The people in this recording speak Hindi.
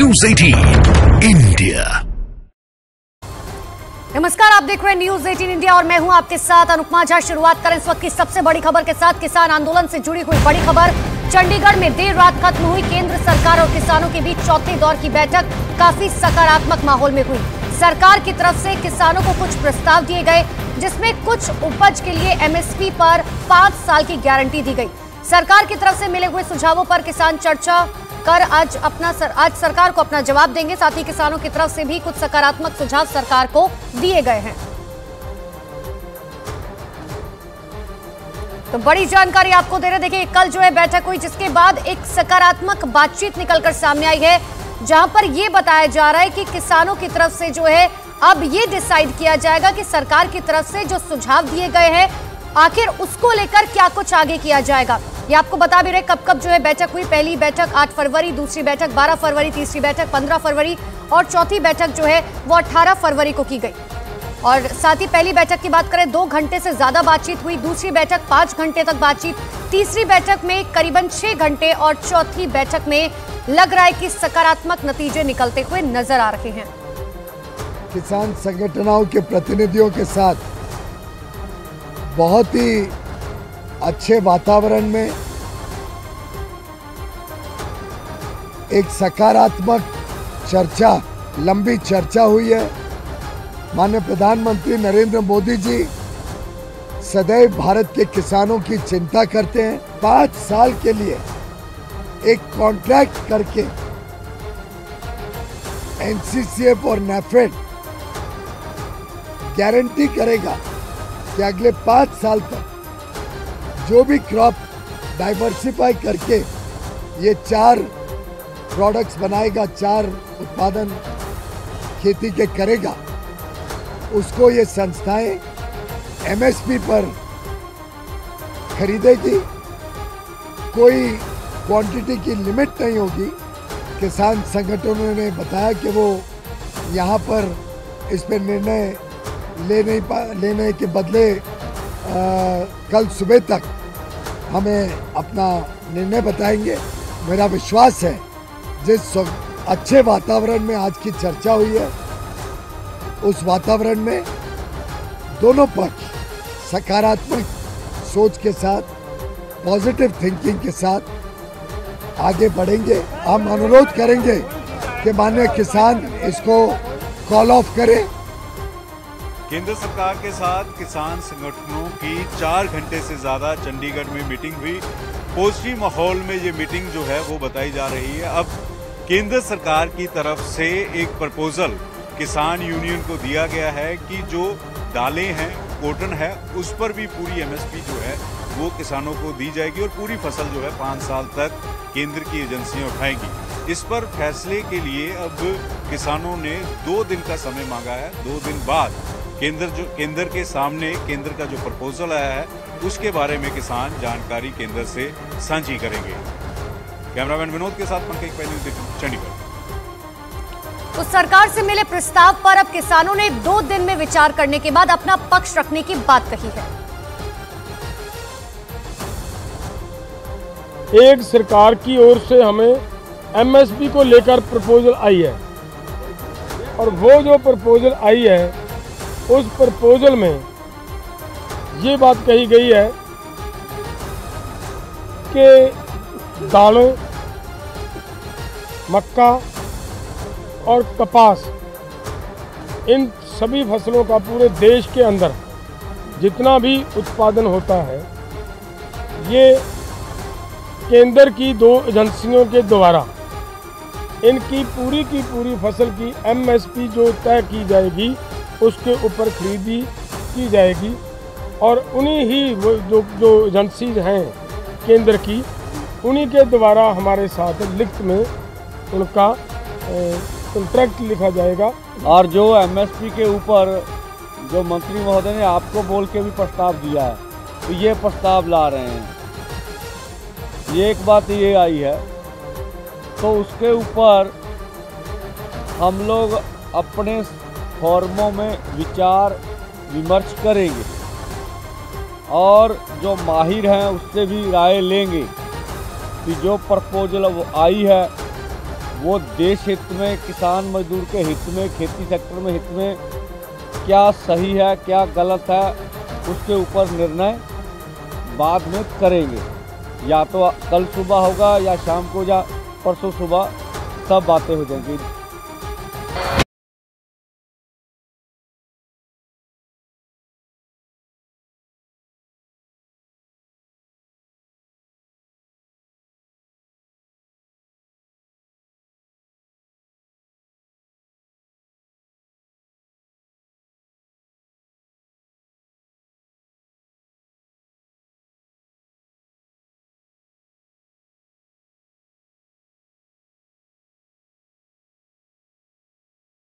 News 18 India. नमस्कार, आप देख रहे हैं न्यूज 18 इंडिया और मैं हूं आपके साथ अनुपमा झा। शुरुआत करें इस वक्त की सबसे बड़ी खबर के साथ। किसान आंदोलन से जुड़ी हुई बड़ी खबर। चंडीगढ़ में देर रात खत्म हुई केंद्र सरकार और किसानों के बीच चौथे दौर की बैठक काफी सकारात्मक माहौल में हुई। सरकार की तरफ से किसानों को कुछ प्रस्ताव दिए गए, जिसमें कुछ उपज के लिए एमएसपी पर 5 साल की गारंटी दी गई। सरकार की तरफ से मिले हुए सुझावों पर किसान चर्चा कर आज सरकार को अपना जवाब देंगे। साथ ही किसानों की तरफ से भी कुछ सकारात्मक सुझाव सरकार को दिए गए हैं। तो बड़ी जानकारी आपको दे रहे। देखिए, कल जो है बैठक हुई, जिसके बाद एक सकारात्मक बातचीत निकलकर सामने आई है, जहां पर यह बताया जा रहा है कि किसानों की तरफ से जो है अब ये डिसाइड किया जाएगा कि सरकार की तरफ से जो सुझाव दिए गए हैं आखिर उसको लेकर क्या कुछ आगे किया जाएगा। ये आपको बता भी रहे कब कब जो है बैठक हुई। पहली बैठक 8 फरवरी, दूसरी बैठक 12 फरवरी, तीसरी बैठक 15 फरवरी और चौथी बैठक जो है वो 18 फरवरी को की गई। और साथ ही पहली बैठक की बात करें 2 घंटे से ज्यादा बातचीत हुई, दूसरी बैठक 5 घंटे तक बातचीत, तीसरी बैठक में करीबन 6 घंटे और चौथी बैठक में लग रहा है कि सकारात्मक नतीजे निकलते हुए नजर आ रहे हैं। किसान संगठनों के प्रतिनिधियों के साथ बहुत ही अच्छे वातावरण में एक सकारात्मक चर्चा, लंबी चर्चा हुई है। माननीय प्रधानमंत्री नरेंद्र मोदी जी सदैव भारत के किसानों की चिंता करते हैं। 5 साल के लिए एक कॉन्ट्रैक्ट करके एनसीसीएफ और नैफेड गारंटी करेगा कि अगले 5 साल तक जो भी क्रॉप डाइवर्सिफाई करके ये 4 प्रोडक्ट्स बनाएगा, 4 उत्पादन खेती के करेगा, उसको ये संस्थाएं एमएसपी पर खरीदेगी। कोई क्वांटिटी की लिमिट नहीं होगी। किसान संगठनों ने बताया कि वो यहाँ पर इस पर निर्णय लेने के बदले कल सुबह तक हमें अपना निर्णय बताएंगे। मेरा विश्वास है जिस अच्छे वातावरण में आज की चर्चा हुई है, उस वातावरण में दोनों पक्ष सकारात्मक सोच के साथ, पॉजिटिव थिंकिंग के साथ आगे बढ़ेंगे। हम अनुरोध करेंगे कि माननीय किसान इसको कॉल ऑफ करें। केंद्र सरकार के साथ किसान संगठनों की 4 घंटे से ज्यादा चंडीगढ़ में मीटिंग हुई। पॉजिटिव माहौल में ये मीटिंग जो है वो बताई जा रही है। अब केंद्र सरकार की तरफ से एक प्रपोजल किसान यूनियन को दिया गया है कि जो दालें हैं, कॉटन है, उस पर भी पूरी एमएसपी जो है वो किसानों को दी जाएगी और पूरी फसल जो है 5 साल तक केंद्र की एजेंसियां उठाएंगी। इस पर फैसले के लिए अब किसानों ने 2 दिन का समय मांगा है। 2 दिन बाद केंद्र के सामने केंद्र का जो प्रपोजल आया है उसके बारे में किसान जानकारी केंद्र से साझी करेंगे। कैमरामैन विनोद के साथ पंकज पहले चंडीगढ़। तो सरकार से मिले प्रस्ताव पर अब किसानों ने 2 दिन में विचार करने के बाद अपना पक्ष रखने की बात कही है। एक सरकार की ओर से हमें एमएसपी को लेकर प्रपोजल आई है और वो जो प्रपोजल आई है उस प्रपोजल में ये बात कही गई है कि दालें, मक्का और कपास, इन सभी फसलों का पूरे देश के अंदर जितना भी उत्पादन होता है, ये केंद्र की 2 एजेंसियों के द्वारा इनकी पूरी फसल की एमएसपी जो तय की जाएगी उसके ऊपर खरीदी की जाएगी और उन्हीं ही जो एजेंसीज हैं केंद्र की, उन्हीं के द्वारा हमारे साथ लिखित में उनका कॉन्ट्रैक्ट लिखा जाएगा। और जो एमएसपी के ऊपर जो मंत्री महोदय ने आपको बोल के भी प्रस्ताव दिया है, तो ये प्रस्ताव ला रहे हैं। ये एक बात ये आई है, तो उसके ऊपर हम लोग अपने फॉर्मों में विचार विमर्श करेंगे और जो माहिर हैं उससे भी राय लेंगे कि जो प्रपोजल वो आई है वो देश हित में, किसान मजदूर के हित में, खेती सेक्टर में हित में क्या सही है क्या गलत है, उसके ऊपर निर्णय बाद में करेंगे। या तो कल सुबह होगा या शाम को या परसों सुबह सब बातें हो जाएंगी।